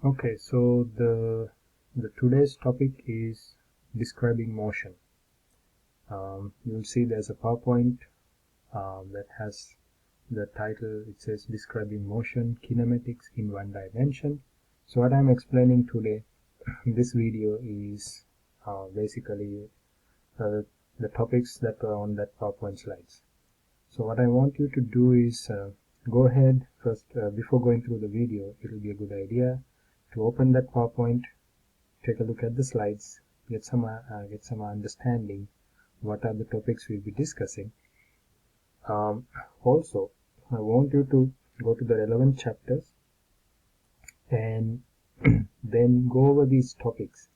Okay, so the today's topic is describing motion. You'll see there's a PowerPoint that has the title. It says describing motion kinematics in one dimension. So what I'm explaining today in this video is basically the topics that were on that PowerPoint slides. So what I want you to do is go ahead first, before going through the video. It will be a good idea to open that PowerPoint, take a look at the slides, get some understanding what are the topics we'll be discussing. Also, I want you to go to the relevant chapters and then go over these topics.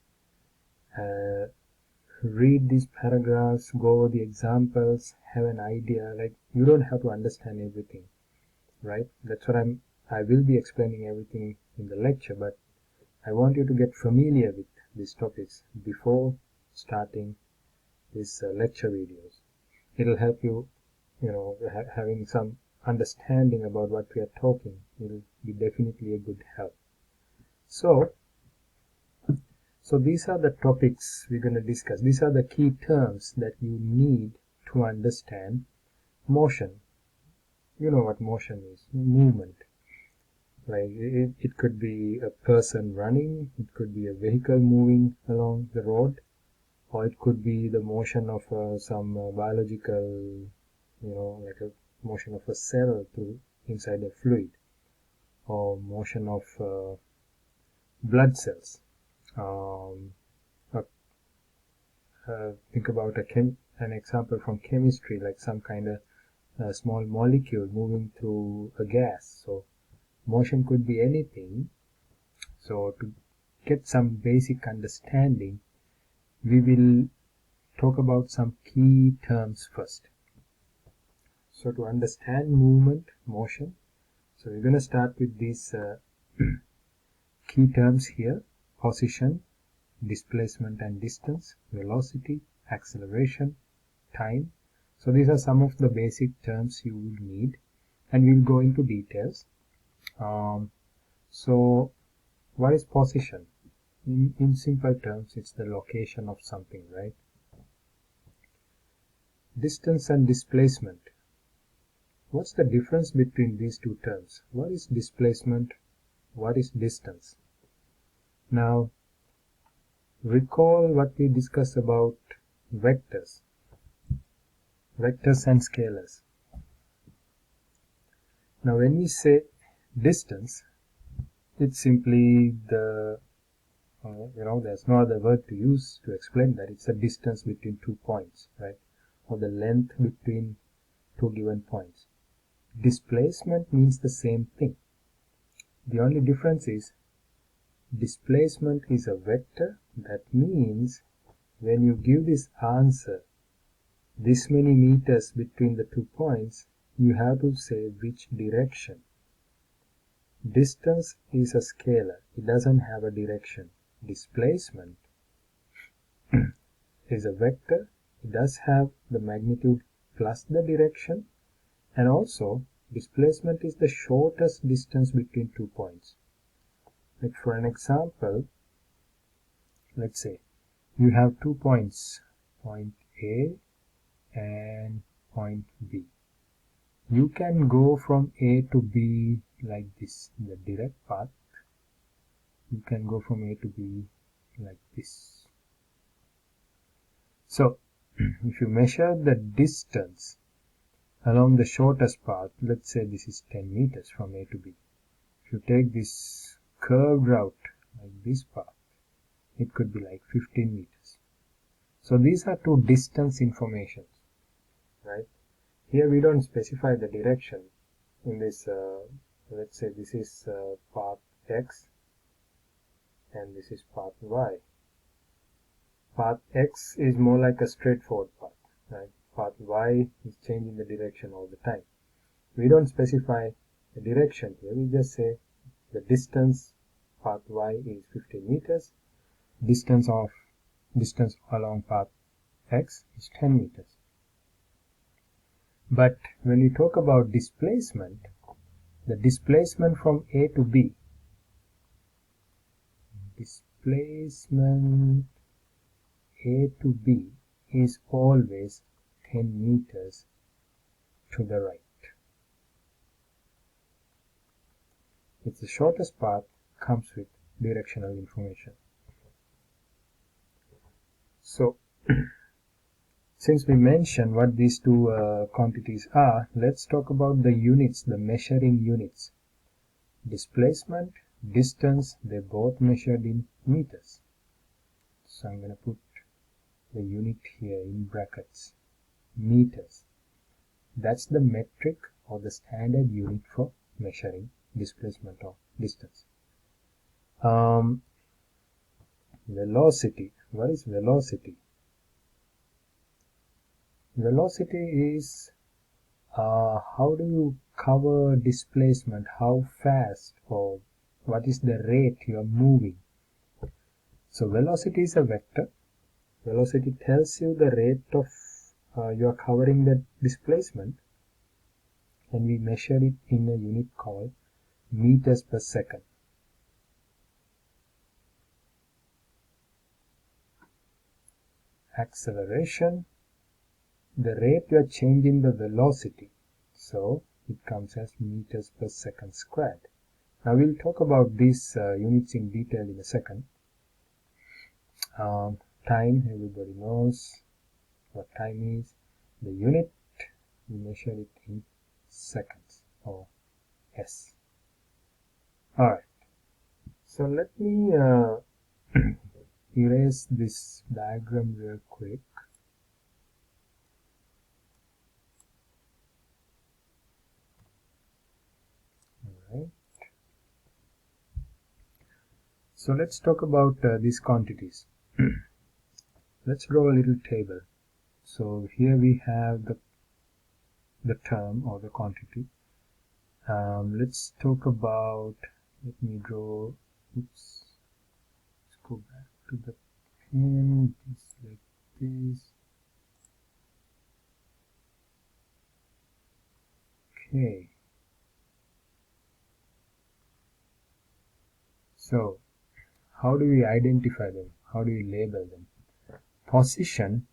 Read these paragraphs, go over the examples, have an idea. Like, you don't have to understand everything, right? That's what I will be explaining everything in the lecture, but I want you to get familiar with these topics before starting these lecture videos. It'll help you, having some understanding about what we are talking. It'll be definitely a good help. So these are the topics we're going to discuss. These are the key terms that you need to understand motion. You know what motion is: movement. Like it could be a person running, it could be a vehicle moving along the road, or it could be the motion of some biological, like a motion of a cell through inside a fluid, or motion of blood cells. Think about an example from chemistry, like some kind of small molecule moving through a gas. So motion could be anything. So to get some basic understanding, we will talk about some key terms first. So to understand movement, motion, so we're going to start with these key terms here: position, displacement and distance, velocity, acceleration, time. So these are some of the basic terms you will need, and we'll go into details. So what is position? In simple terms, it's the location of something, right? Distance and displacement. What's the difference between these two terms? What is displacement? What is distance? Now, recall what we discussed about vectors and scalars. Now, when we say distance, it's simply the there's no other word to use to explain that. It's a distance between 2 points, right? Or the length between 2 given points. Displacement means the same thing. The only difference is displacement is a vector. That means when you give this answer, this many meters between the 2 points, you have to say which direction. Distance is a scalar. It doesn't have a direction. Displacement is a vector. It does have the magnitude plus the direction, and also displacement is the shortest distance between 2 points. Like for an example, let's say you have 2 points, point A and point B. You can go from A to B like this, the direct path. You can go from A to B like this. So if you measure the distance along the shortest path, let's say this is 10 meters from A to B. If you take this curved route like this path, it could be like 15 meters. So these are two distance informations, right? Here we don't specify the direction in this. Let's say this is path X and this is path Y. Path X is more like a straightforward path, right? Path Y is changing the direction all the time. We don't specify the direction here. We just say the distance path Y is 15 meters. Distance along path X is 10 meters. But when we talk about displacement, the displacement from A to B, displacement A to B is always 10 meters to the right. It's the shortest path, comes with directional information. So since we mentioned what these two quantities are, let's talk about the units, the measuring units. Displacement, distance, they're both measured in meters. So I'm going to put the unit here in brackets, meters. That's the metric or the standard unit for measuring displacement or distance. Velocity. What is velocity? Velocity is how do you cover displacement, how fast or what is the rate you are moving. So velocity is a vector. Velocity tells you the rate of you are covering the displacement, and we measure it in a unit called meters per second. Acceleration, the rate you are changing the velocity, so it comes as meters per second squared. Now we'll talk about these units in detail in a second. Time, everybody knows what time is. The unit, we measure it in seconds or S. Alright, so let me erase this diagram real quick. Alright, so let's talk about these quantities. Let's draw a little table. So here we have the term or the quantity. Let's talk about, let me draw, oops, let's go back to the pen, just like this. Okay, so how do we identify them? How do we label them? Position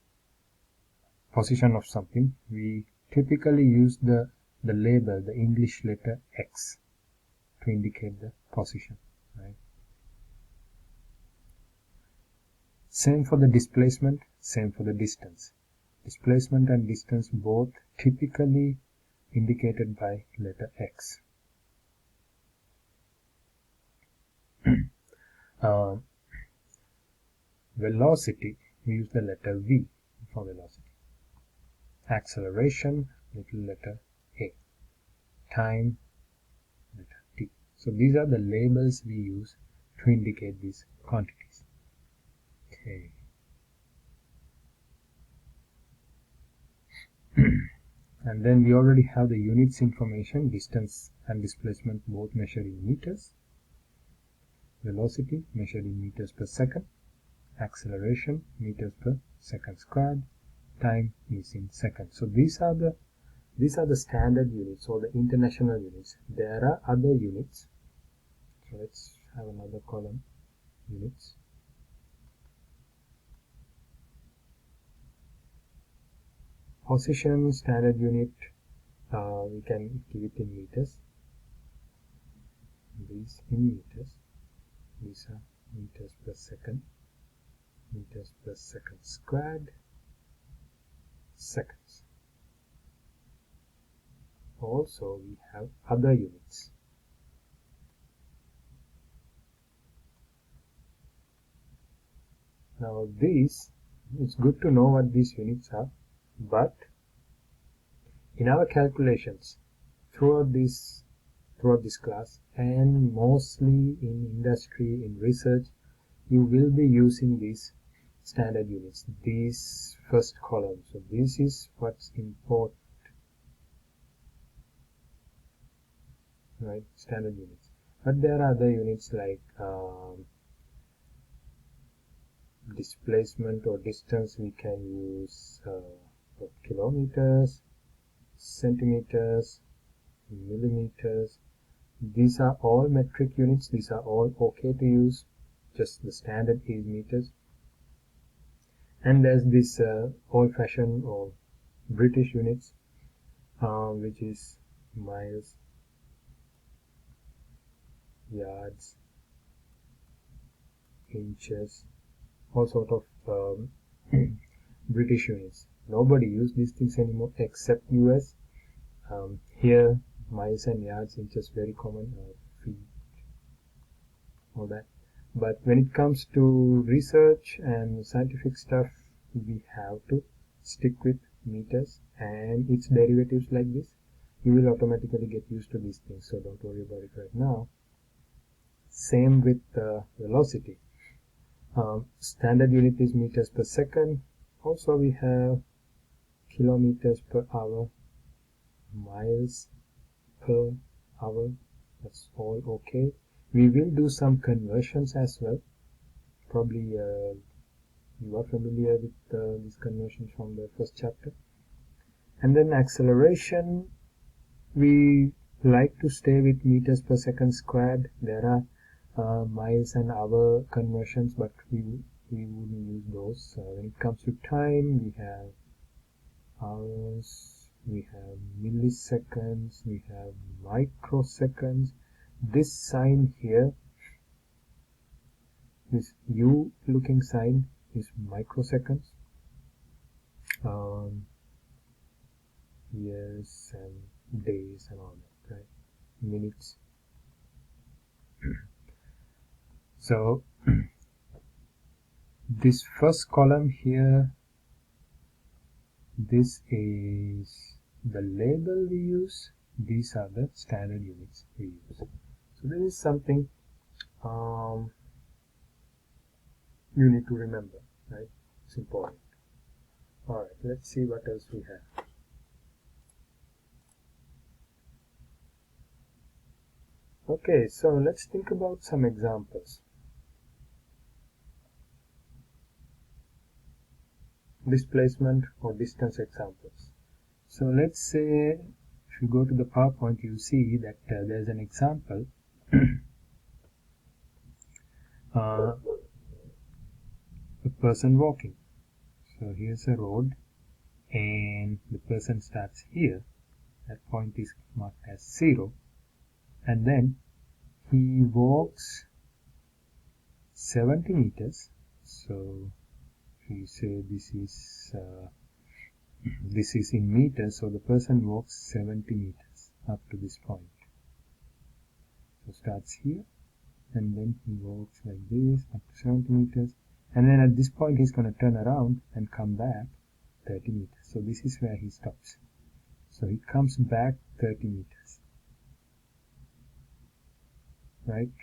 of something, we typically use the label, the English letter X, to indicate the position, right? Same for the displacement, same for the distance. Displacement and distance both typically indicated by letter X. Velocity, we use the letter V for velocity. Acceleration, little letter A. Time, letter T. So these are the labels we use to indicate these quantities. Okay. And then we already have the units information, distance and displacement both measured in meters. Velocity measured in meters per second. Acceleration meters per second squared. Time is in seconds. So these are the standard units or the international units. There are other units. So let's have another column, units. Position standard unit, we can give it in meters. These in meters. These are meters per second squared, seconds. Also we have other units. Now these, it's good to know what these units are, but in our calculations throughout this class and mostly in industry, in research, you will be using these standard units, these first column. So this is what's important, right? Standard units. But there are other units like displacement or distance. We can use kilometers, centimeters, millimeters. These are all metric units. These are all okay to use. just the standard is meters. And there's this old-fashioned or British units, which is miles, yards, inches, all sort of British units. Nobody uses these things anymore except US. Here miles and yards, inches very common, feet, all that. But when it comes to research and scientific stuff, we have to stick with meters and its derivatives like this. You will automatically get used to these things, so don't worry about it right now. Same with velocity. Standard unit is meters per second. Also we have kilometers per hour, miles per hour. That's all okay. We will do some conversions as well. Probably you are familiar with these conversions from the first chapter. And then acceleration, we like to stay with meters per second squared. There are miles and hour conversions, but we wouldn't use those. When it comes to time, we have hours, we have milliseconds, we have microseconds. This sign here, this U looking sign, is microseconds. Years and days and all that, right? Minutes. So this first column here, this is the label we use. These are the standard units we use. So this is something you need to remember, right? It's important. Alright, let's see what else we have. Okay, so let's think about some examples. Displacement or distance examples. So let's say if you go to the PowerPoint, you see that there's an example. A person walking. So here's a road and the person starts here. That point is marked as 0, and then he walks 70 meters. So we say this is in meters, so the person walks 70 meters up to this point. So starts here and then he walks like this up to 70 meters, and then at this point he's going to turn around and come back 30 meters. So this is where he stops. So he comes back 30 meters, right?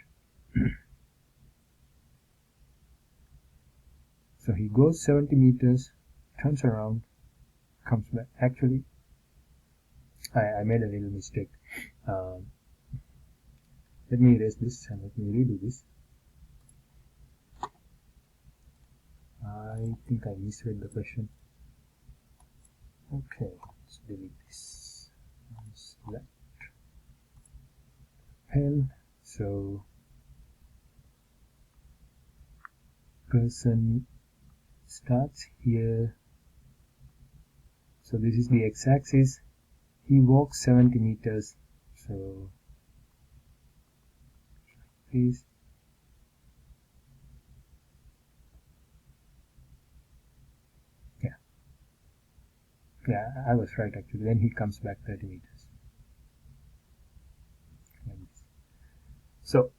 So he goes 70 meters, turns around, comes back. Actually, I made a little mistake. Let me erase this and let me redo this. I think I misread the question. Okay, let's delete this. Select pen. So person starts here. So this is the x-axis. He walks 70 meters. So please. Yeah, I was right actually. Then he comes back 30 meters. Like this. So,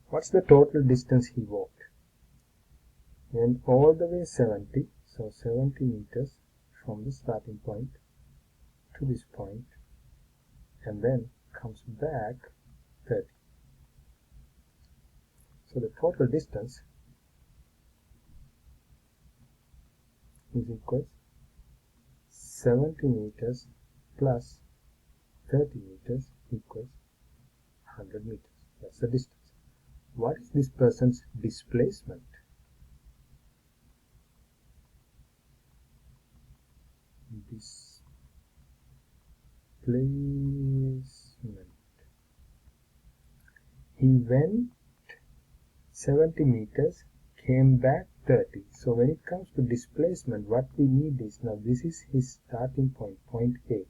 what's the total distance he walked? He went all the way 70, so 70 meters from the starting point to this point, and then comes back 30. So the total distance is equals 70 meters plus 30 meters equals 100 meters. That's the distance. What is this person's displacement? Displacement. He went 70 meters, came back 30. So when it comes to displacement, what we need is, now this is his starting point, point A.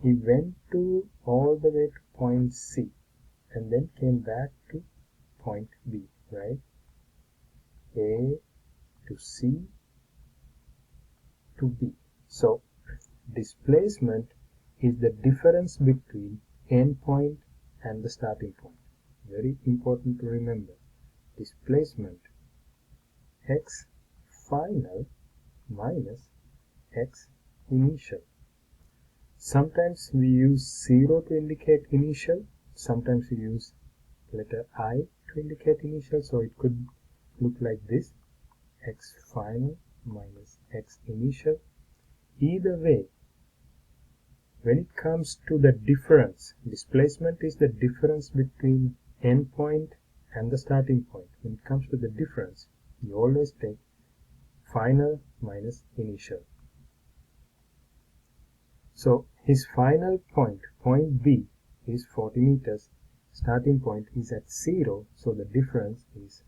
He went to all the way to point C and then came back to point B, right? A to C to B. So displacement is the difference between end point and the starting point. Very important to remember. Displacement x final minus x initial. Sometimes we use 0 to indicate initial, sometimes we use letter I to indicate initial, so it could look like this, x final minus x initial. Either way, when it comes to the difference, displacement is the difference between end point and the starting point. When it comes to the difference, you always take final minus initial. So his final point, point B, is 40 meters. Starting point is at 0, so the difference is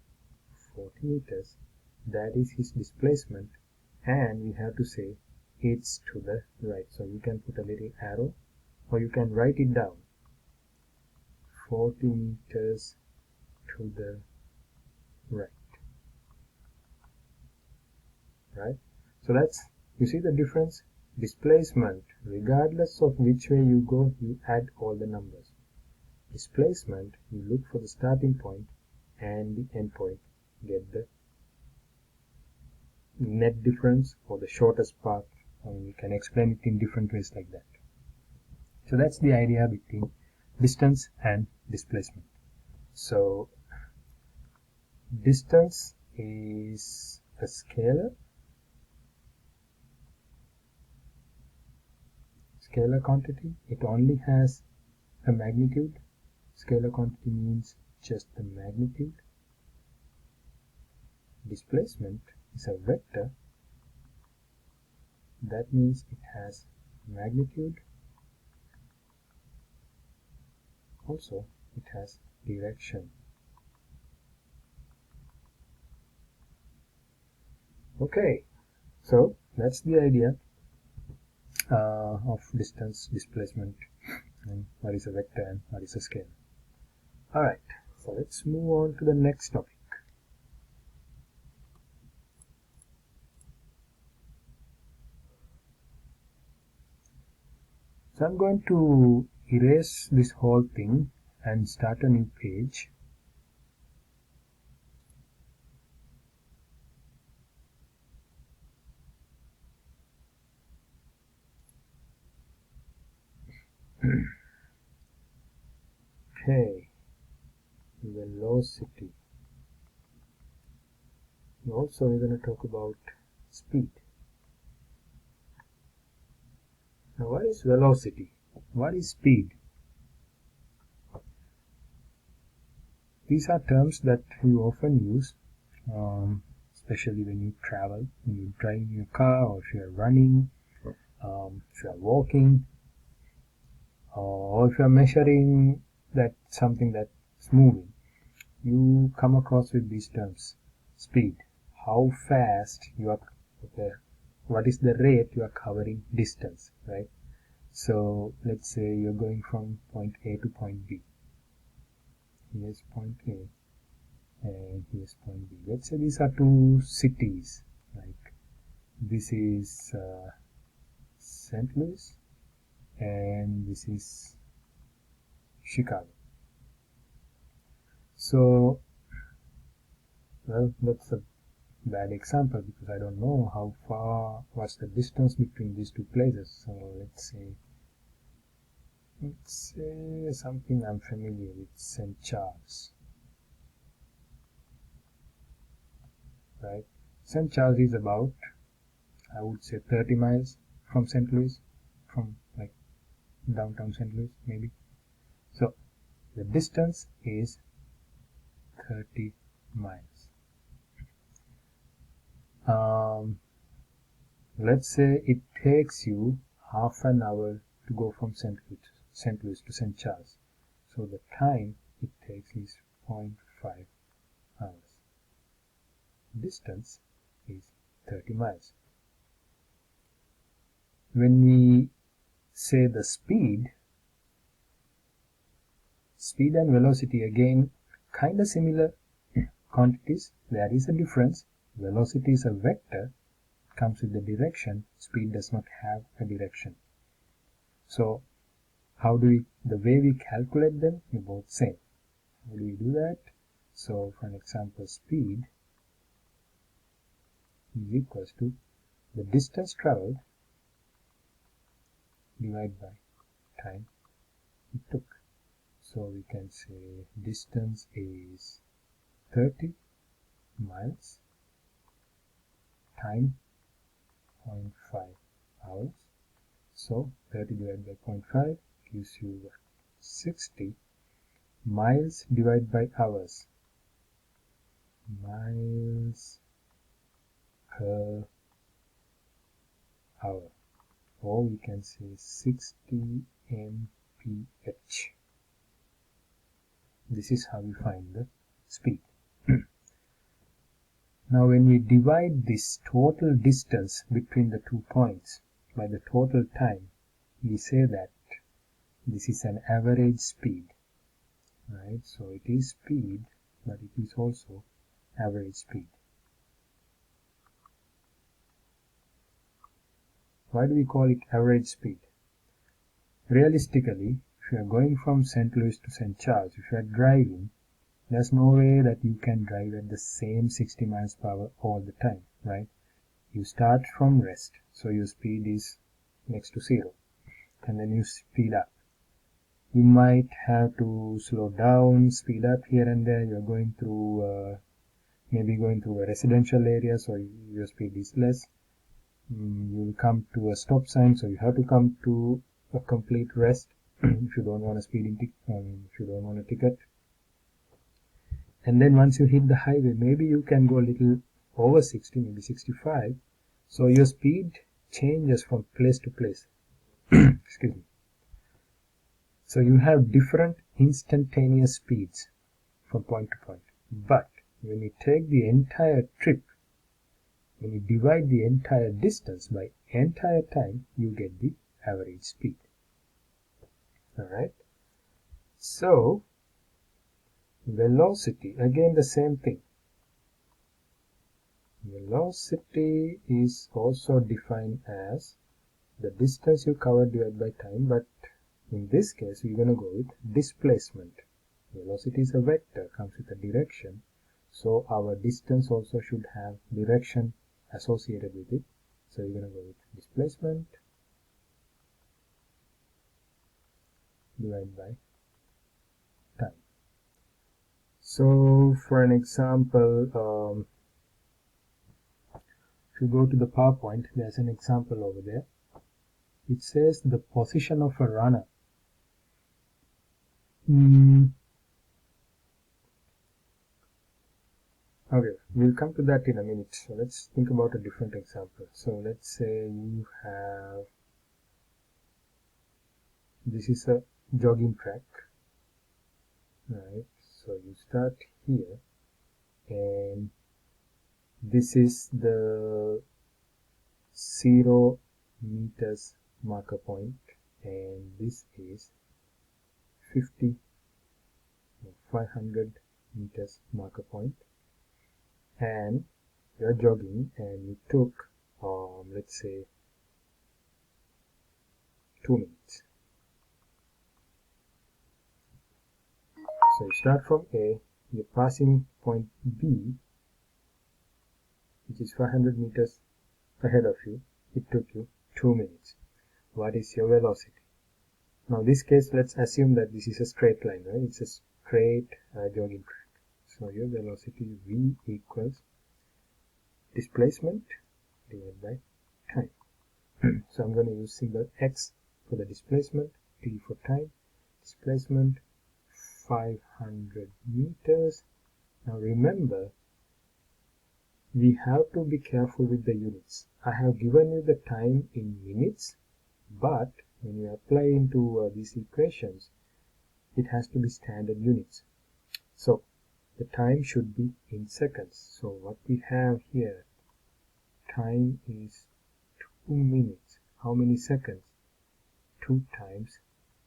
40 meters. That is his displacement, and we have to say it's to the right. So you can put a little arrow, or you can write it down. 40 meters to the right. Right? So that's, you see the difference? Displacement, regardless of which way you go, you add all the numbers. Displacement, you look for the starting point and the end point, get the net difference or the shortest path. You can explain it in different ways like that. So that's the idea between distance and displacement. So distance is a scalar quantity. It only has a magnitude. Scalar quantity means just the magnitude. Displacement is a vector. That means it has magnitude. Also, it has direction. Okay, so that's the idea of distance, displacement, and what is a vector and what is a scalar. Alright, so let's move on to the next topic. So I'm going to erase this whole thing and start a new page. Okay, velocity. Also, we're going to talk about speed. Now, what is velocity? What is speed? These are terms that you often use, especially when you travel, when you drive your car, or if you are running, if you are walking, or if you are measuring that something that's moving. You come across with these terms. Speed, how fast you are, okay, what is the rate you are covering distance, right? So let's say you're going from point A to point B. Here's point A and here's point B. Let's say these are two cities, like this is St. Louis and this is Chicago. So, well, that's a bad example because I don't know how far, what's the distance between these two places. So let's say something I'm familiar with, St. Charles, right? St. Charles is about, I would say, 30 miles from St. Louis, from like downtown St. Louis maybe. So the distance is 30 miles. Let's say it takes you half an hour to go from St. Louis to St. Charles. So the time it takes is 0.5 hours. distance is 30 miles. When we say the speed and velocity, again kind of similar quantities. There is a difference. Velocity is a vector, comes with the direction. Speed does not have a direction. So the way we calculate them, they're both same. How do we do that? So for an example, speed is equals to the distance traveled divided by time it took. So we can say distance is 30 miles, time 0.5 hours. So 30 divided by 0.5 gives you 60 miles divided by hours. Miles per hour, or we can say 60 mph. This is how we find the speed. Now when we divide this total distance between the 2 points by the total time, we say that this is an average speed, right? So it is speed, but it is also average speed. Why do we call it average speed? Realistically, if you are going from St. Louis to St. Charles, if you are driving, there's no way that you can drive at the same 60 miles per hour all the time, right? You start from rest, so your speed is next to 0, and then you speed up. You might have to slow down, speed up here and there. You're going through, maybe going through a residential area, so your speed is less. You'll come to a stop sign, so you have to come to a complete rest if you don't want a speeding if you don't want a ticket. And then once you hit the highway, maybe you can go a little over 60, maybe 65. So your speed changes from place to place. Excuse me. So you have different instantaneous speeds from point to point. But when you take the entire trip, when you divide the entire distance by entire time, you get the average speed. Alright. So velocity, again the same thing. Velocity is also defined as the distance you covered divided by time, but in this case we're going to go with displacement. Velocity is a vector, comes with a direction, so our distance also should have direction associated with it. So we're going to go with displacement divided by time. So for an example, if you go to the PowerPoint, there's an example over there. It says the position of a runner. Okay, we'll come to that in a minute. So let's think about a different example. So let's say you have, this is a jogging track, right? So you start here, and this is the 0 meters marker point, and this is 50 or 500 meters marker point, and you're jogging and you took let's say 2 minutes. So you start from A, you're passing point B, which is 500 meters ahead of you. It took you 2 minutes. What is your velocity? Now in this case, let's assume that this is a straight line, right? It's a straight jogging track. So your velocity V equals displacement divided by time. So I'm going to use symbol X for the displacement, T for time. Displacement 500 meters. Now remember, we have to be careful with the units. I have given you the time in minutes, but when you apply into these equations, it has to be standard units. So the time should be in seconds. So what we have here, time is 2 minutes. How many seconds? 2 times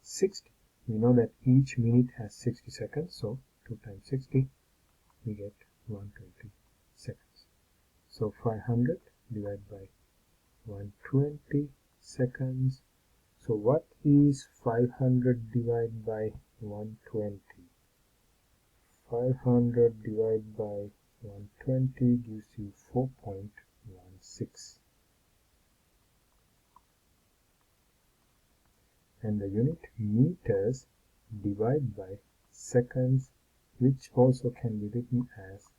60. We know that each minute has 60 seconds, so 2 times 60, we get 120 seconds. So 500 divided by 120 seconds. So what is 500 divided by 120? 500 divided by 120 gives you 4.16. And the unit meters divided by seconds, which also can be written as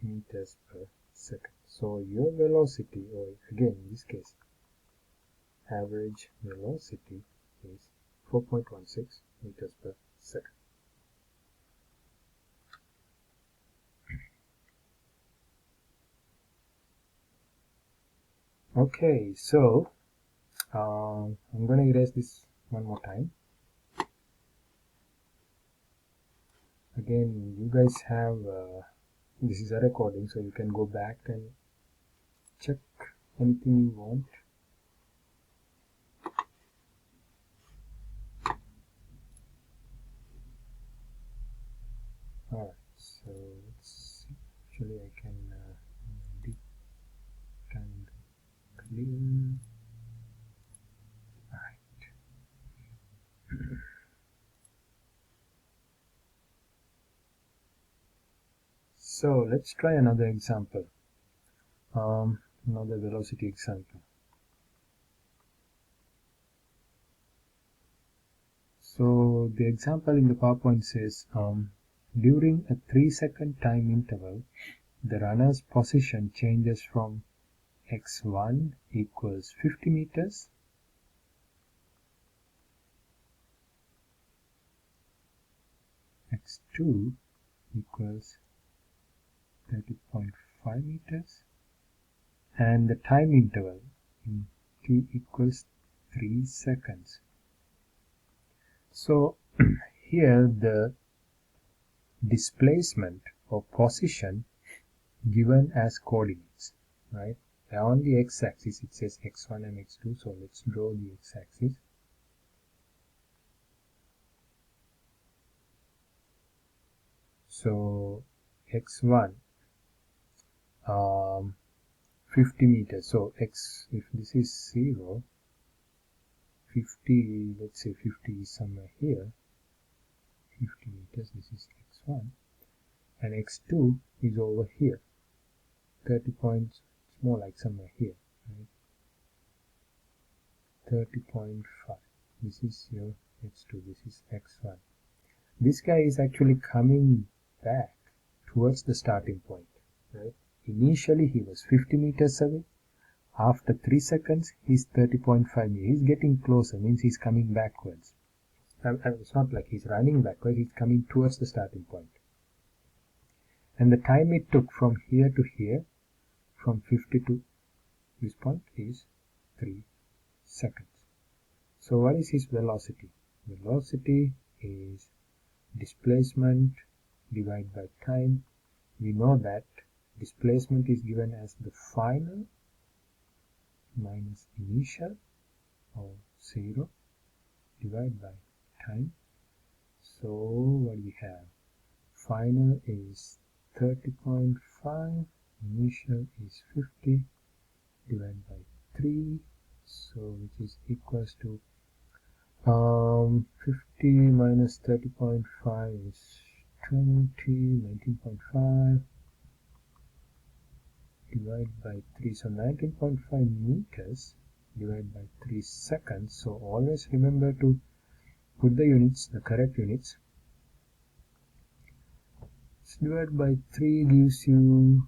meters per second. So your velocity, or again in this case average velocity, is 4.16 meters per second. Okay, so I'm going to erase this one more time. Again, you guys have this is a recording, so you can go back and check anything you want. Alright, so let's see. Actually I can clear. Alright. So let's try another example. Another velocity example. So the example in the PowerPoint says during a 3-second time interval, the runner's position changes from x1 equals 50 meters, x2 equals 30.5 meters, and the time interval in t equals 3 seconds. So here the displacement or position given as coordinates, right? On the x-axis it says x1 and x2, so let's draw the x-axis. So x1 50 meters, so x, if this is 0, 50, let's say 50 is somewhere here, 50 meters, this is x1, and x2 is over here, 30 points, it's more like somewhere here, right? 30.5, this is your x2, this is x1. This guy is actually coming back towards the starting point, right? Initially he was 50 meters away. After 3 seconds he's 30.5 meters. He's getting closer, means he's coming backwards. It's not like he's running backwards, he's coming towards the starting point. And the time it took from here to here, from 50 to this point, is 3 seconds. So what is his velocity? Velocity is displacement divided by time. We know that displacement is given as the final minus initial, or 0, divided by time. So what do we have? Final is 30.5, initial is 50, divided by 3, so which is equals to 50 minus 30.5 is 20, 19.5, divided by 3, so 19.5 meters divided by 3 seconds. So always remember to put the units, the correct units. So divided by 3 gives you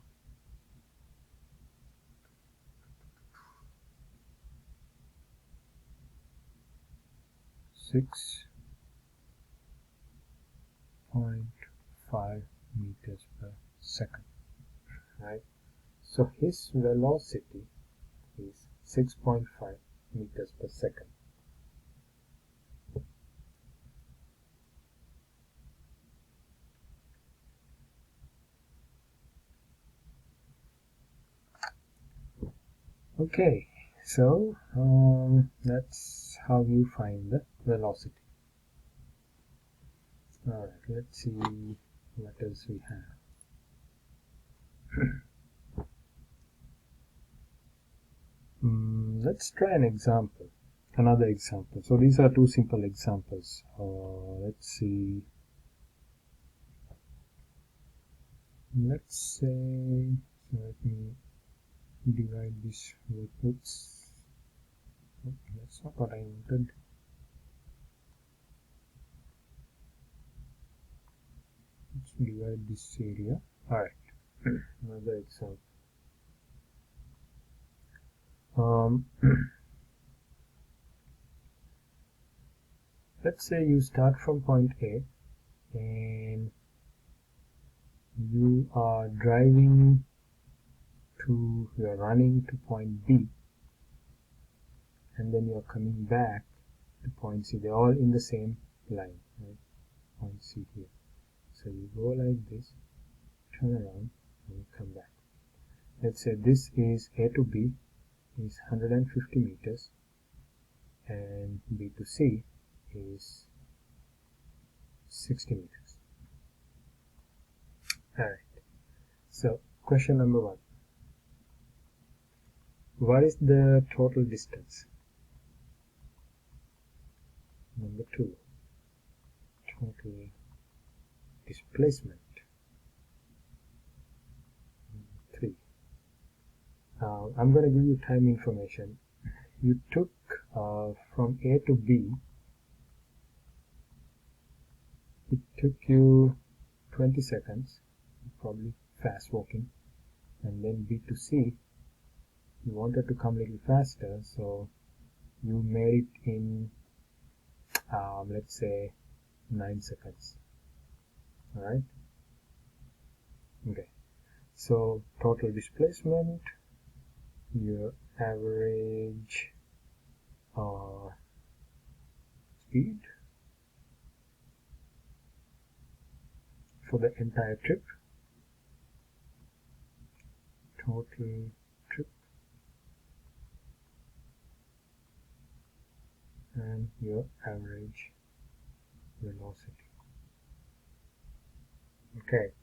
6.5 meters per second, right? So his velocity is 6.5 meters per second. Okay, so that's how you find the velocity. Alright, let's see what else we have. Let's try another example. So these are two simple examples. Let's see. Let's say, so let me divide this with, oops, that's not what I wanted. Let's divide this area. Alright, another example. Let's say you start from point A and you are you're running to point B, and then you're coming back to point C. They're all in the same line, right? Point C here. So you go like this, turn around, and you come back. Let's say this is A to B is 150 meters, and B to C is 60 meters. Alright, so question number 1. What is the total distance? Number 2, total displacement. 3. I'm going to give you time information. You took from A to B, it took you 20 seconds, probably fast walking, and then B to C, you wanted to come a little faster, so you made it in let's say 9 seconds. Alright, okay, so total displacement, your average speed for the entire trip, total trip, and your average velocity. Okay.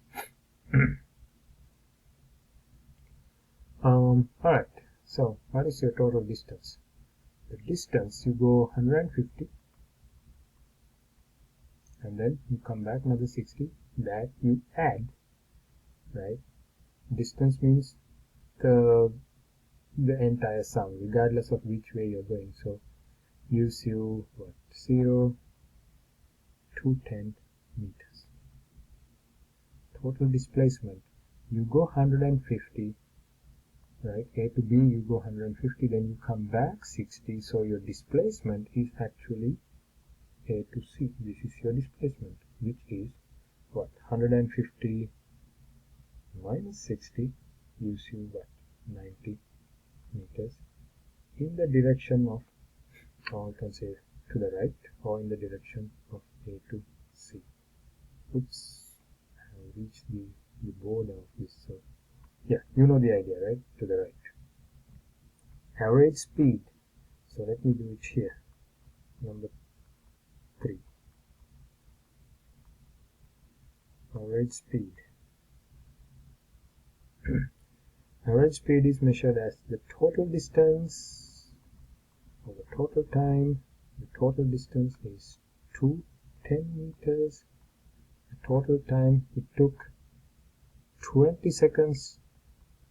Alright, so what is your total distance? The distance, you go 150 and then you come back another 60, that you add, right? Distance means the entire sum regardless of which way you're going, so gives you what, 0 to 10 meters. Total displacement, you go 150, right? A to B you go 150, then you come back 60, so your displacement is actually A to C. This is your displacement, which is what, 150 minus 60 gives you what, 90 meters in the direction of, or you can say to the right, or in the direction of A to C. Oops, I reached the border of this, so yeah, you know the idea, right? To the right. Average speed, so let me do it here. Number 3. Average speed. Average speed is measured as the total distance over total time. The total distance is 210 meters. The total time, it took 20 seconds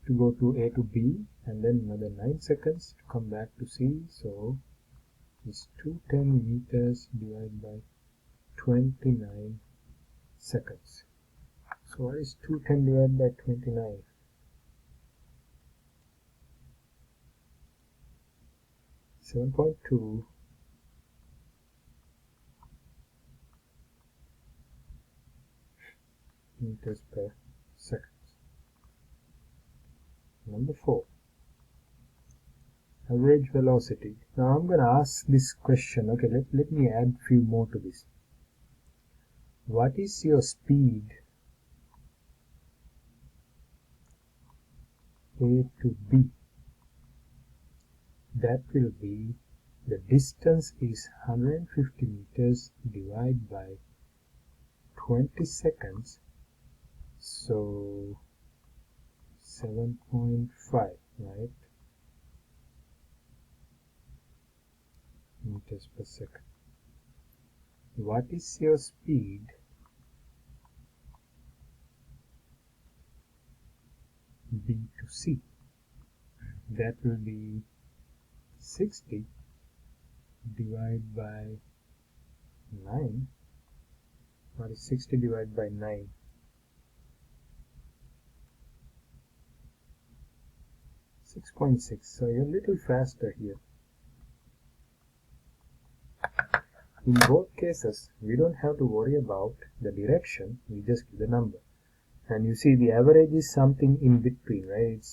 to go to A to B, and then another 9 seconds to come back to C. So it's 210 meters divided by 29 seconds. So what is 210 divided by 29? 7.2 meters per second. Number 4, average velocity. Now I'm going to ask this question. Okay, let me add a few more to this. What is your speed A to B? that will be, the distance is 150 meters divided by 20 seconds, so 7.5, right, meters per second. What is your speed? B to C. That will be 60 divided by 9. What is 60 divided by 9? 6.6. So you're a little faster here. In both cases, we don't have to worry about the direction, we just give the number. And you see the average is something in between, right?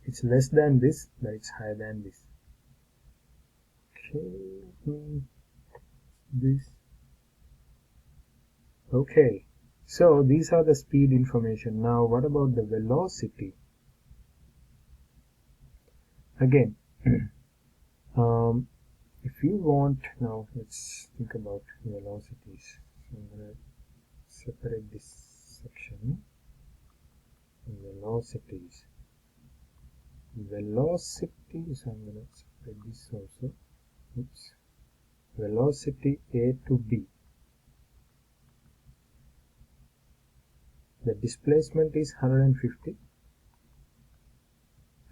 It's less than this, but it's higher than this. Okay, this. Okay, so these are the speed information. Now what about the velocity? Again, if you want, now let's think about velocities. So I'm going to separate this section. Velocities. Velocity, so I'm going to separate this also. Oops. Velocity A to B. The displacement is 150.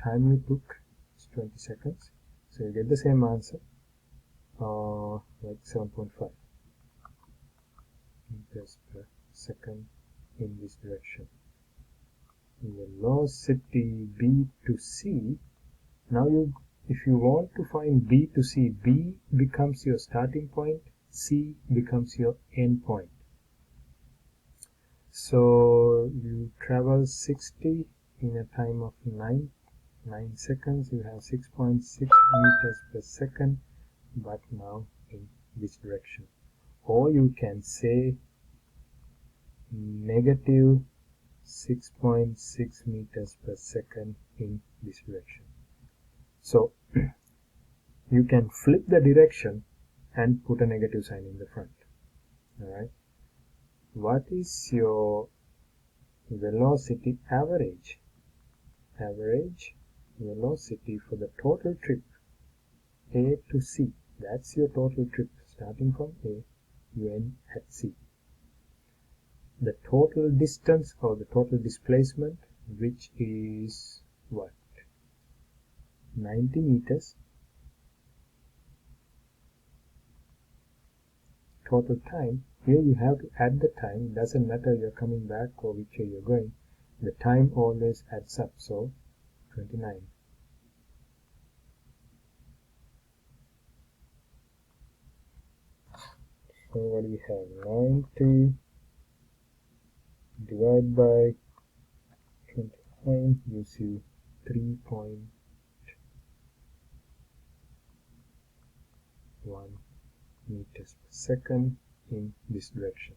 Time you took is 20 seconds. So you get the same answer, like 7.5 meters per second in this direction. Velocity B to C. Now if you want to find B to C, B becomes your starting point, C becomes your end point. So you travel 60 in a time of 9 seconds, you have 6.6 meters per second, but now in this direction. Or you can say negative 6.6 meters per second in this direction. So you can flip the direction and put a negative sign in the front. Alright. What is your velocity average? Average velocity for the total trip A to C. That's your total trip starting from A, you end at C. The total distance or the total displacement, which is what? 90 meters. Total time, here you have to add the time. It doesn't matter you're coming back or which way you're going. The time always adds up, so 29. So what do we have? 90 divided by 29 gives you 3.1 meters per second in this direction.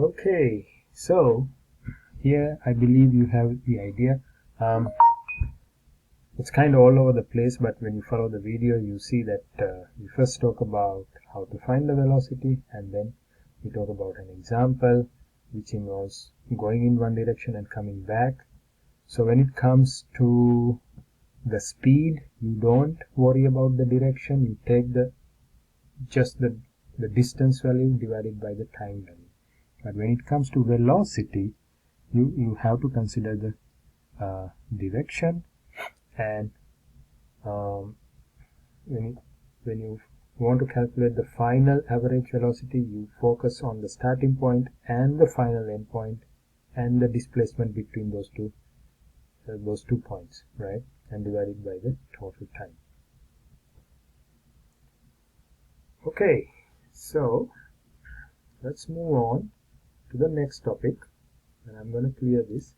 Okay, so here I believe you have the idea. It's kind of all over the place, but when you follow the video you see that we first talk about how to find the velocity, and then we talk about an example which involves going in one direction and coming back. So when it comes to the speed, you don't worry about the direction, you take just the distance value divided by the time value. But when it comes to velocity, you have to consider the direction, and when you want to calculate the final average velocity, you focus on the starting point and the final end point and the displacement between those two points, right, and divide it by the total time. Okay, so let's move on to the next topic, and I'm going to clear this.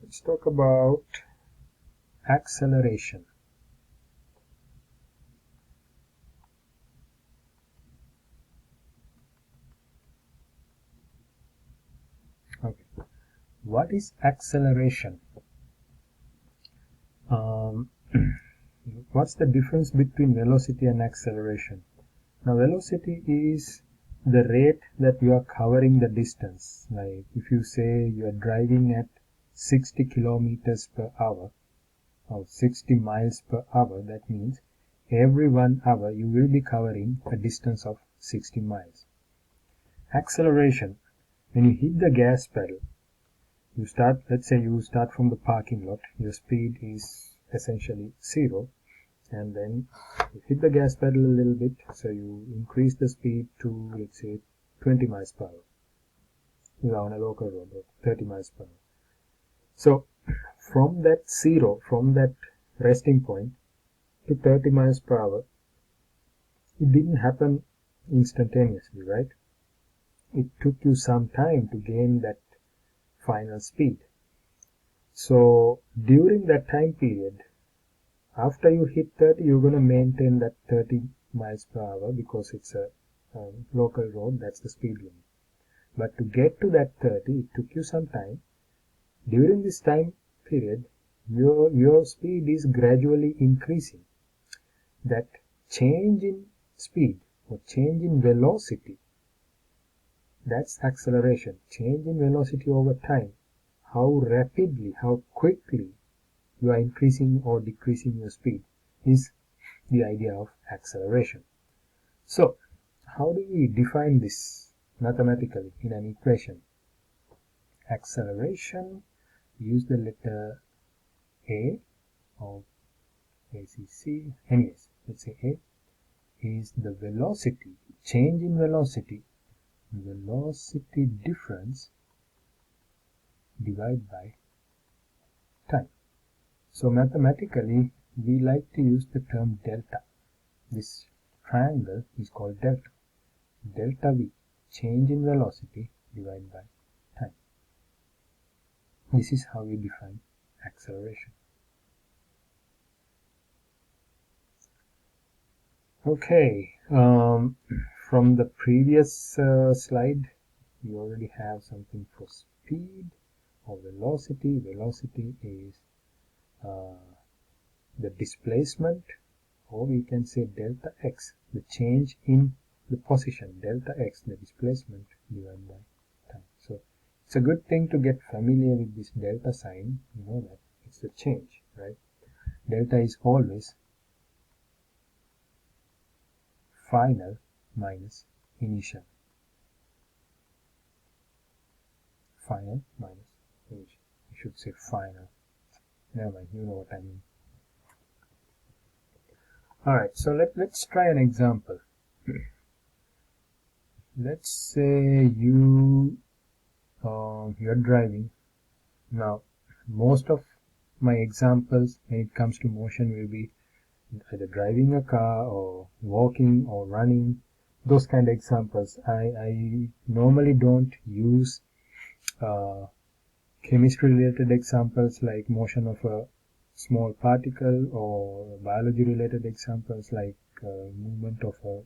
Let's talk about acceleration. what is acceleration? What's the difference between velocity and acceleration? Now, velocity is the rate that you are covering the distance. Like if you say you are driving at 60 kilometers per hour or 60 miles per hour, that means every 1 hour you will be covering a distance of 60 miles. Acceleration, when you hit the gas pedal, let's say you start from the parking lot, your speed is essentially 0, and then you hit the gas pedal a little bit, so you increase the speed to, let's say, 20 miles per hour. You are on a local road, or 30 miles per hour. So from that 0, from that resting point to 30 miles per hour, it didn't happen instantaneously, right? It took you some time to gain that final speed. So during that time period, after you hit 30, you're going to maintain that 30 miles per hour because it's a local road, that's the speed limit. But to get to that 30, it took you some time. During this time period, your speed is gradually increasing. That change in speed or change in velocity, that's acceleration. Change in velocity over time. How rapidly, how quickly you are increasing or decreasing your speed is the idea of acceleration. So, how do we define this mathematically in an equation? Acceleration, use the letter A or ACC, anyways, let's say A is the velocity, change in velocity difference divided by time. So mathematically, we like to use the term delta. This triangle is called delta. Delta V, change in velocity divided by time. This is how we define acceleration. Okay, from the previous slide, we already have something for speed or velocity. Velocity is the displacement, or we can say delta x, the change in the position, delta x, the displacement divided by time. So it's a good thing to get familiar with this delta sign. You know that it's the change, right? Delta is always final minus initial. Final minus initial. I should say final. Never mind, you know what I mean. Alright, so let's try an example. Let's say you're driving. Now, most of my examples when it comes to motion will be either driving a car or walking or running, those kind of examples. I normally don't use chemistry related examples like motion of a small particle, or biology related examples like movement of a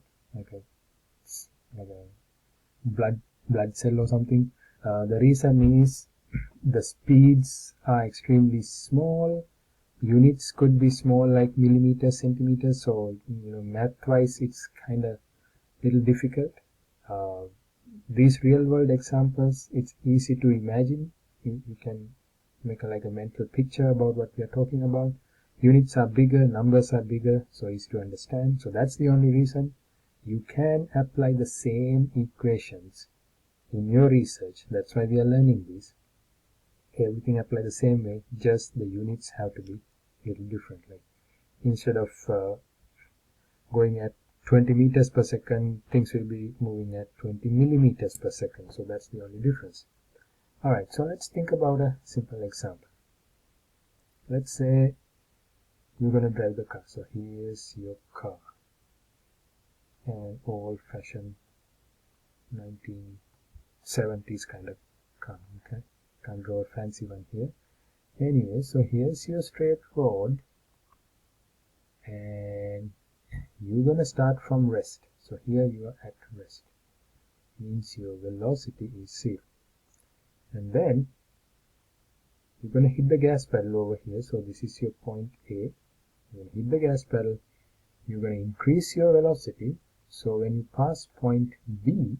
blood cell or something. The reason is the speeds are extremely small. Units could be small, like millimeters, centimeters, so math wise it's kind of little difficult. These real world examples, it's easy to imagine. You can make like a mental picture about what we are talking about. Units are bigger, numbers are bigger, so easy to understand. So that's the only reason. You can apply the same equations in your research. That's why we are learning this. Everything apply the same way, just the units have to be a little different. Like instead of going at 20 meters per second, things will be moving at 20 millimeters per second. So that's the only difference. Alright, so let's think about a simple example. Let's say you're going to drive the car. So here's your car, an old-fashioned 1970s kind of car. Okay, can't draw a fancy one here. Anyway, so here's your straight road, and you're going to start from rest. So here you are at rest, means your velocity is 0. And then you're going to hit the gas pedal over here. So this is your point A. You're going to hit the gas pedal. You're going to increase your velocity. So when you pass point B,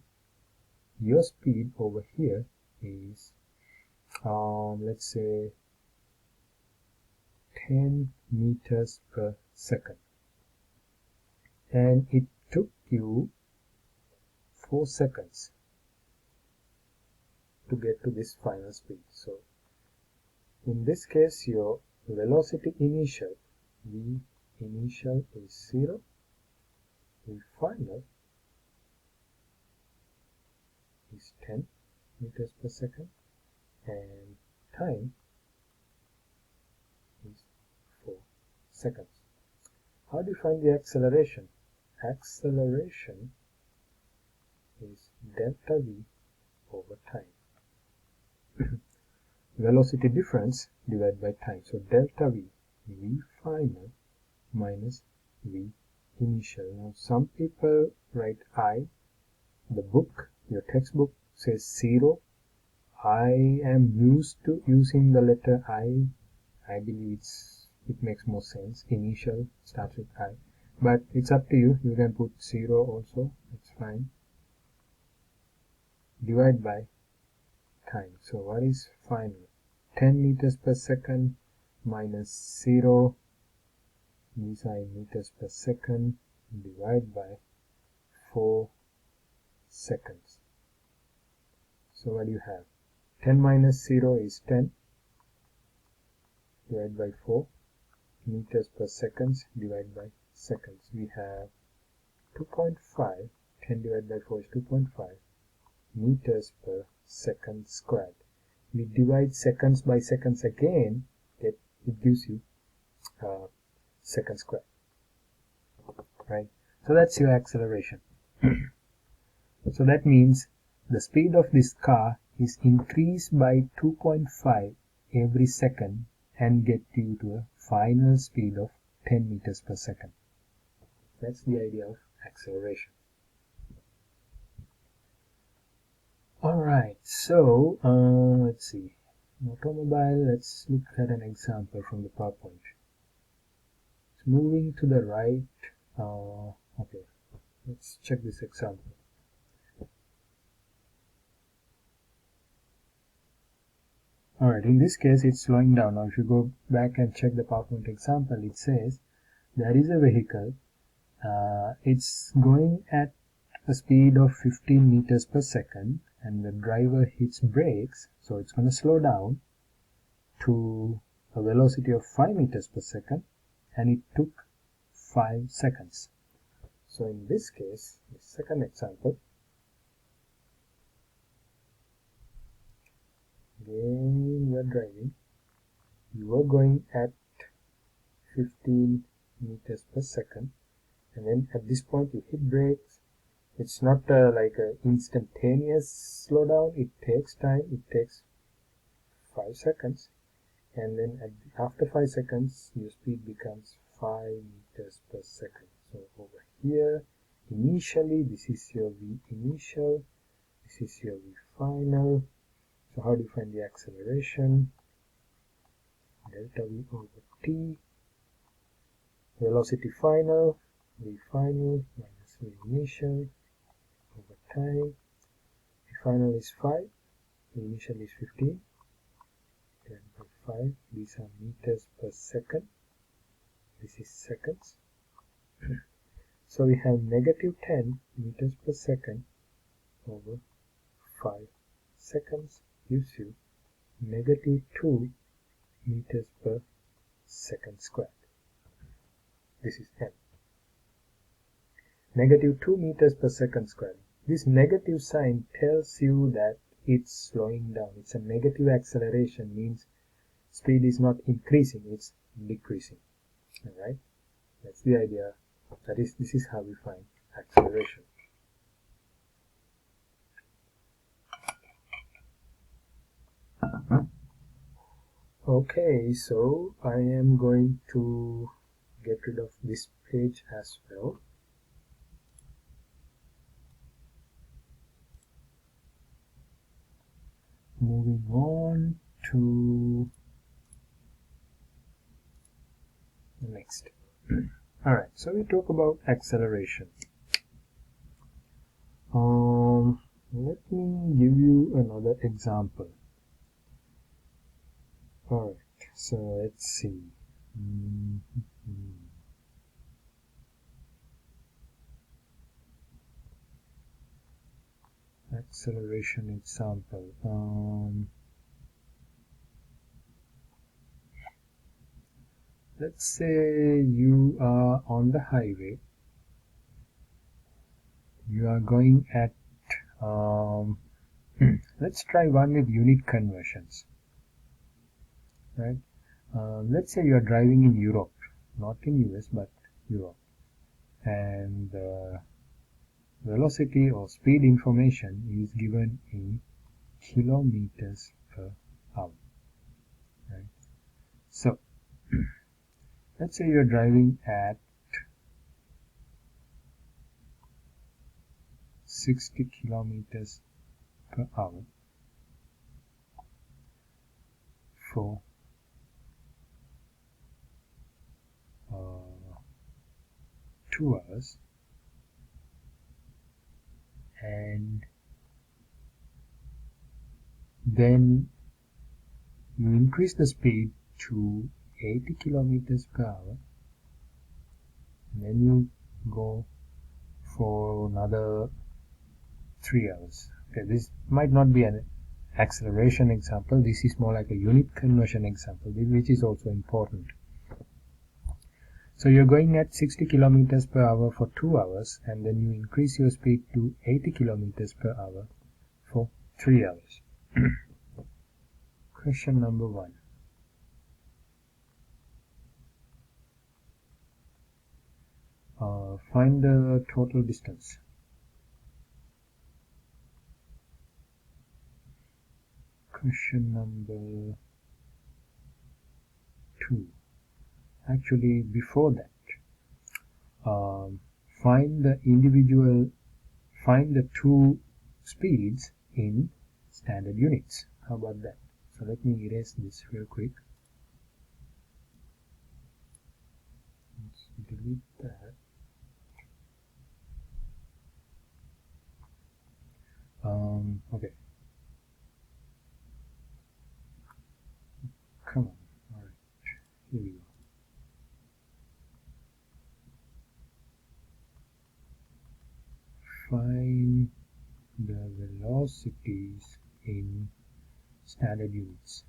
your speed over here is let's say 10 meters per second, and it took you 4 seconds to get to this final speed. So in this case, your velocity initial, V initial is 0, V final is 10 meters per second, and time is 4 seconds. How do you find the acceleration? Acceleration is delta V over time. Velocity difference divided by time. So delta V, V final minus V initial. Now some people write I. The book, your textbook says 0. I am used to using the letter I. I believe it makes more sense. Initial starts with I. But it's up to you. You can put 0 also. It's fine. Divide by time. So what is final? 10 meters per second minus 0. These are in meters per second. Divide by 4 seconds. So what do you have? 10 minus 0 is 10. Divide by 4. Meters per seconds. Divide by seconds. We have 2.5. 10 divided by 4 is 2.5 meters per second squared. We divide seconds by seconds again, it gives you second squared, right? So that's your acceleration. So that means the speed of this car is increased by 2.5 every second and get you to a final speed of 10 meters per second. That's the idea of acceleration. Alright, so let's see. Automobile, let's look at an example from the PowerPoint. It's moving to the right. Okay, let's check this example. Alright, in this case it's slowing down. Now if you go back and check the PowerPoint example, it says there is a vehicle. It's going at a speed of 15 meters per second, and the driver hits brakes, so it's going to slow down to a velocity of 5 meters per second, and it took 5 seconds. So in this case, the second example, again you are driving, you are going at 15 meters per second, and then at this point you hit brakes. It's not like an instantaneous slowdown. It takes time. It takes 5 seconds, and then after 5 seconds your speed becomes 5 meters per second. So over here, initially this is your V initial, this is your V final. So how do you find the acceleration? Delta V over T. Velocity final, V final minus V initial over time. V final is 5, V initial is 15, divided by 5. These are meters per second. This is seconds. So we have negative 10 meters per second over 5 seconds gives you negative 2 meters per second squared. This is n. Negative 2 meters per second squared. This negative sign tells you that it's slowing down. It's a negative acceleration, means speed is not increasing, it's decreasing. Alright? That's the idea. This is how we find acceleration. Okay, so I am going to get rid of this page as well. Moving on to next. Alright, so we talk about acceleration. Let me give you another example. Alright, so let's see. Acceleration example. Let's say you are on the highway. You are going at let's try one with unit conversions, right? Let's say you are driving in Europe, not in US but Europe, and velocity or speed information is given in kilometers per hour, right? So let's say you're driving at 60 kilometers per hour for 2 hours, and then you increase the speed to 80 kilometers per hour, and then you go for another 3 hours. Okay, this might not be an acceleration example. This is more like a unit conversion example, which is also important. So you're going at 60 kilometers per hour for 2 hours, and then you increase your speed to 80 kilometers per hour for 3 hours. Question number 1. Find the total distance. Question number 2. Actually, before that, find the two speeds in standard units. How about that? So let me erase this real quick. Let's delete that. Okay. Come on. Alright. Here we go. Find the velocities in standard units.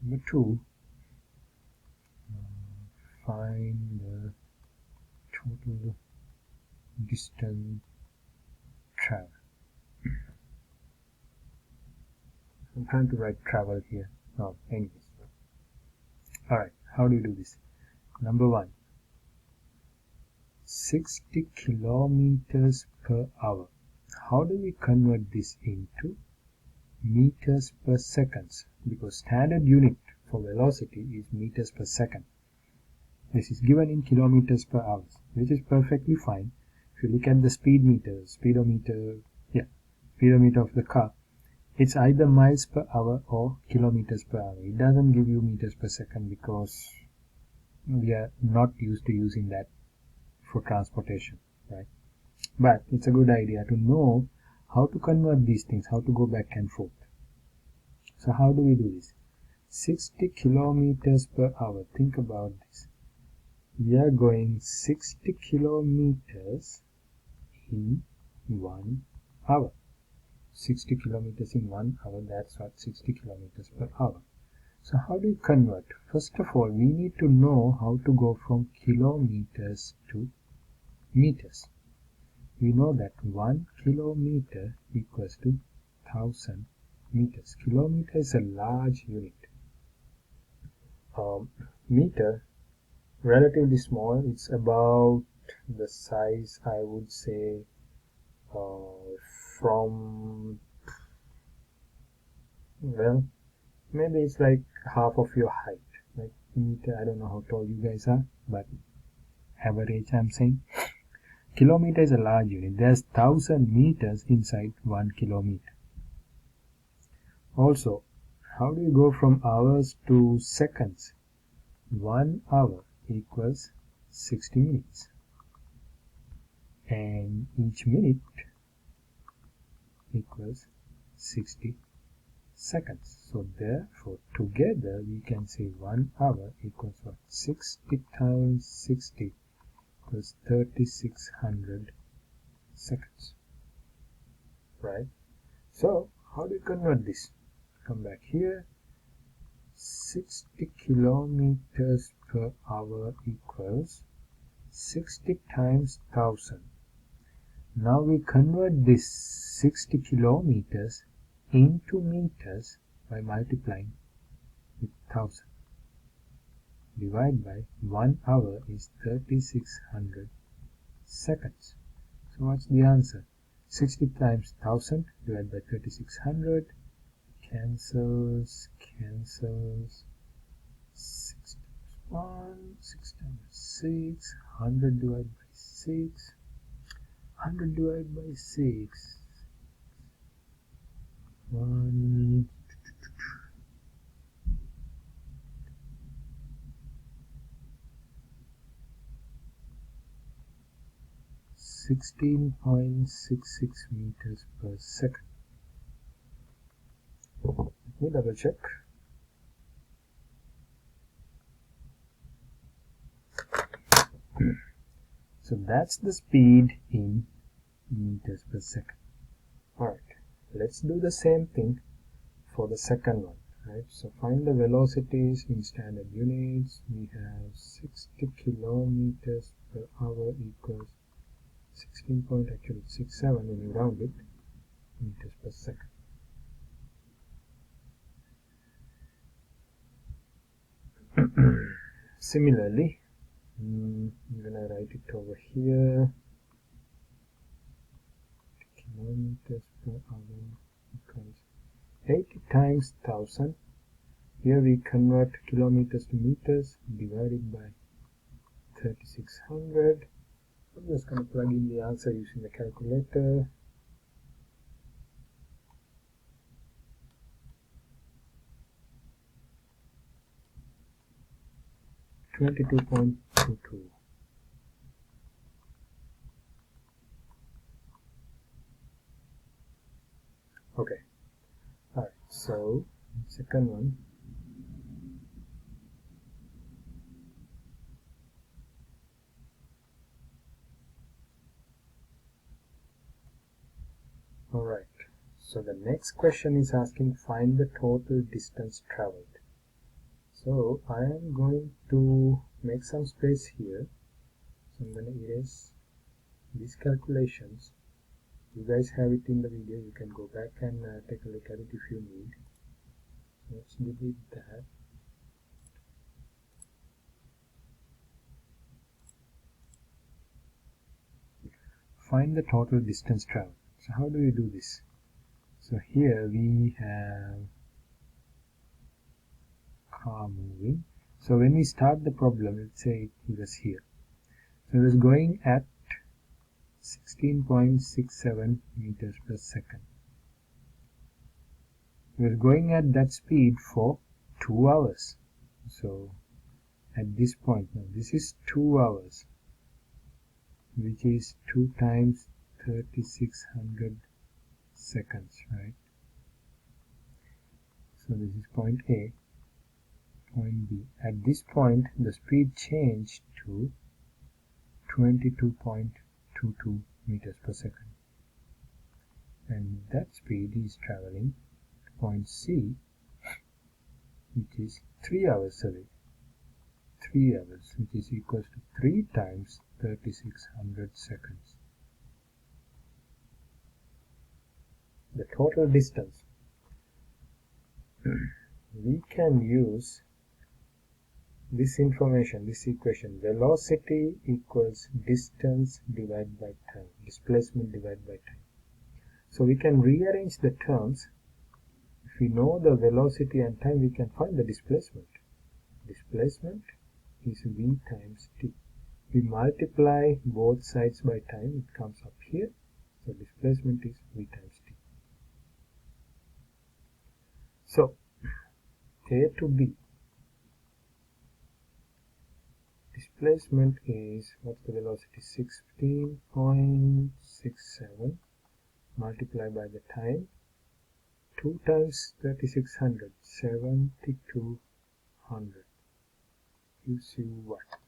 Number 2, find the total distance traveled. I'm trying to write travel here. Oh, anyways. Alright, how do you do this? Number 1, 60 kilometers per hour. How do we convert this into meters per seconds? Because standard unit for velocity is meters per second. This is given in kilometers per hour, which is perfectly fine. If you look at the speedometer of the car, it's either miles per hour or kilometers per hour. It doesn't give you meters per second because we are not used to using that for transportation, right? But it's a good idea to know how to convert these things, how to go back and forth. So how do we do this? 60 kilometers per hour. Think about this. We are going 60 kilometers in 1 hour. 60 kilometers in 1 hour, that's what 60 kilometers per hour. So how do you convert? First of all, we need to know how to go from kilometers to meters. We know that 1 kilometer equals to 1000 meters. Kilometer is a large unit. Meter, relatively small. It's about the size, I would say, from, well, maybe it's like half of your height. Like meter, I don't know how tall you guys are, but average I'm saying. Kilometer is a large unit. There's 1000 meters inside 1 kilometer. Also, how do you go from hours to seconds? 1 hour equals 60 minutes, and each minute equals 60 seconds. So therefore together we can say 1 hour equals what? 60 times 60 equals 3600 seconds, right? So how do you convert this? Come back here. 60 kilometers per hour equals 60 times 1000. Now we convert this 60 kilometers into meters by multiplying with 1000. Divide by 1 hour is 3600 seconds. So what's the answer? 60 times 1000 divided by 3600 cancels. 6 times 1, 6 times 6, 100 divided by 6, 100 divided by 6, 1, 16.66 meters per second. Let me double check. So that's the speed in meters per second. Alright, let's do the same thing for the second one. Right, so find the velocities in standard units. We have 60 kilometers per hour equals 16.67 when you round it, meters per second. Similarly, I'm gonna write it over here. Kilometers per hour equals 80 times 1000. Here we convert kilometers to meters, divided by 3600. I'm just going to plug in the answer using the calculator. .22. Okay. Alright, so second one. Alright, so the next question is asking find the total distance traveled. So I am going to make some space here. So I'm going to erase these calculations. You guys have it in the video. You can go back and take a look at it if you need. So let's delete that. Find the total distance traveled. So how do we do this? So here we have car moving. So when we start the problem, let's say it was here. So it was going at 16.67 meters per second. It was going at that speed for 2 hours. So at this point, now this is 2 hours, which is 2 times 3600 seconds, right? So this is point A, point B. At this point, the speed changed to 22.22 meters per second. And that speed is traveling to point C, which is 3 hours away. 3 hours, which is equals to 3 times 3600 seconds. The total distance. We can use this information, this equation, velocity equals distance divided by time, displacement divided by time. So we can rearrange the terms. If we know the velocity and time, we can find the displacement. Displacement is v times t. We multiply both sides by time, it comes up here. So displacement is v times t. So A to B. Displacement is, what's the velocity? 16.67 multiplied by the time. 2 times 3600, 7200. Gives you what?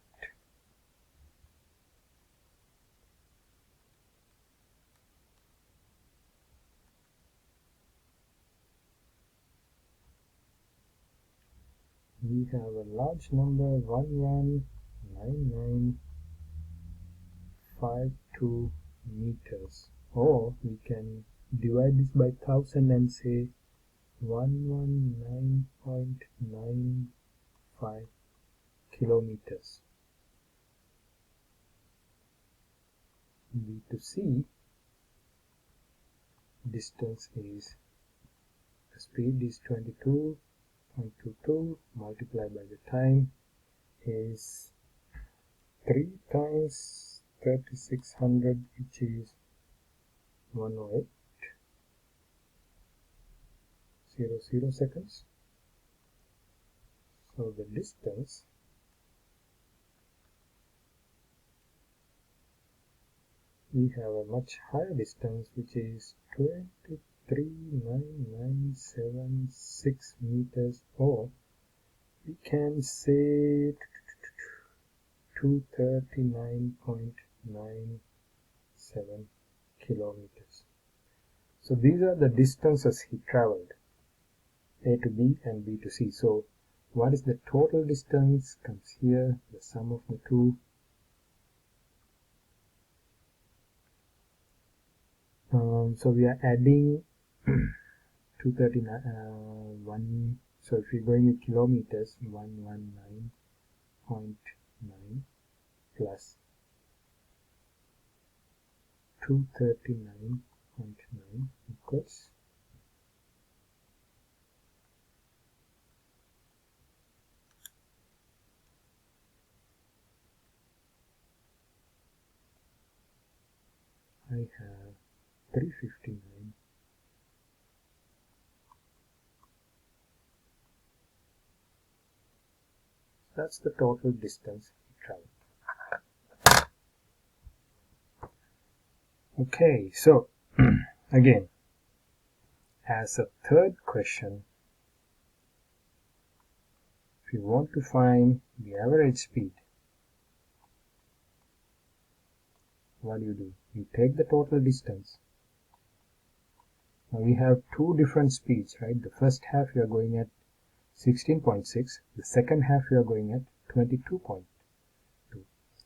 We have a large number, 119952 meters, or we can divide this by 1000 and say 119.95 kilometers. B to C distance is, the speed is 22.22 multiplied by the time is 3 times 3600, which is 108.00 seconds. So the distance we have a much higher distance, which is 239976 meters, or we can say 239.97 kilometers. So these are the distances he traveled, A to B and B to C. So what is the total distance? Comes here, the sum of the two. So we are adding 239, so if we're going with kilometers, 119.9 plus 239.9 equals I have 359. That's the total distance traveled. Okay, so again, as a third question, if you want to find the average speed, what do? You take the total distance. Now we have two different speeds, right? The first half you are going at 16.6, the second half you are going at 22.2.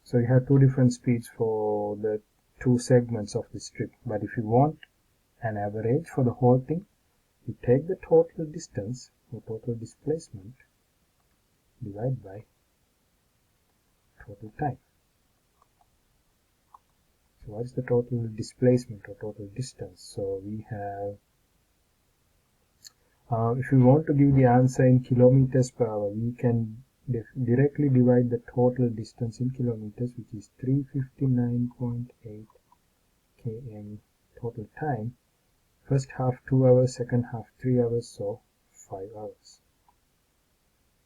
So you have two different speeds for the two segments of the strip. But if you want an average for the whole thing, you take the total distance or total displacement divided by total time. So what is the total displacement or total distance? So we have, if we want to give the answer in kilometers per hour, we can directly divide the total distance in kilometers, which is 359.8 km. Total time, first half 2 hours, second half 3 hours, so 5 hours.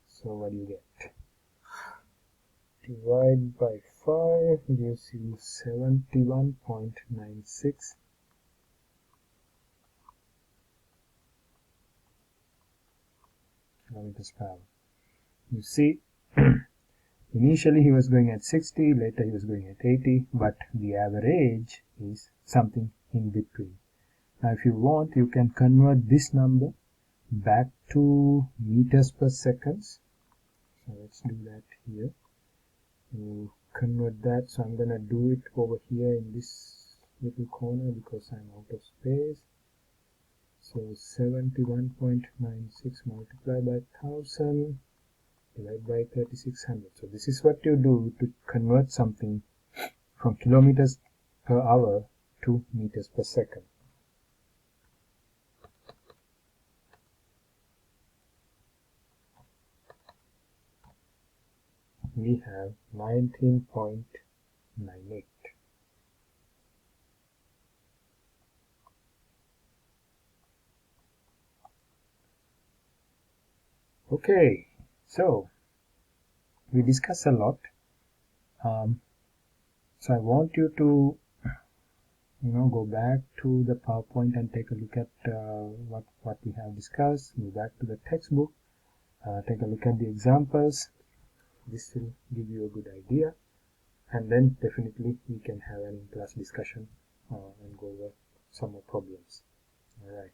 So what do you get? Divide by 5 gives you 71.96 kilometers per hour. You see, initially he was going at 60, later he was going at 80, but the average is something in between. Now if you want, you can convert this number back to meters per seconds. So let's do that here. You convert that, so I'm gonna do it over here in this little corner because I'm out of space. So 71.96 multiplied by 1000 divided by 3600. So this is what you do to convert something from kilometers per hour to meters per second. We have 19.98. Okay, so we discussed a lot. So I want you to go back to the PowerPoint and take a look at what we have discussed. Go back to the textbook, take a look at the examples. This will give you a good idea, and then definitely we can have an in-class discussion and go over some more problems. All right.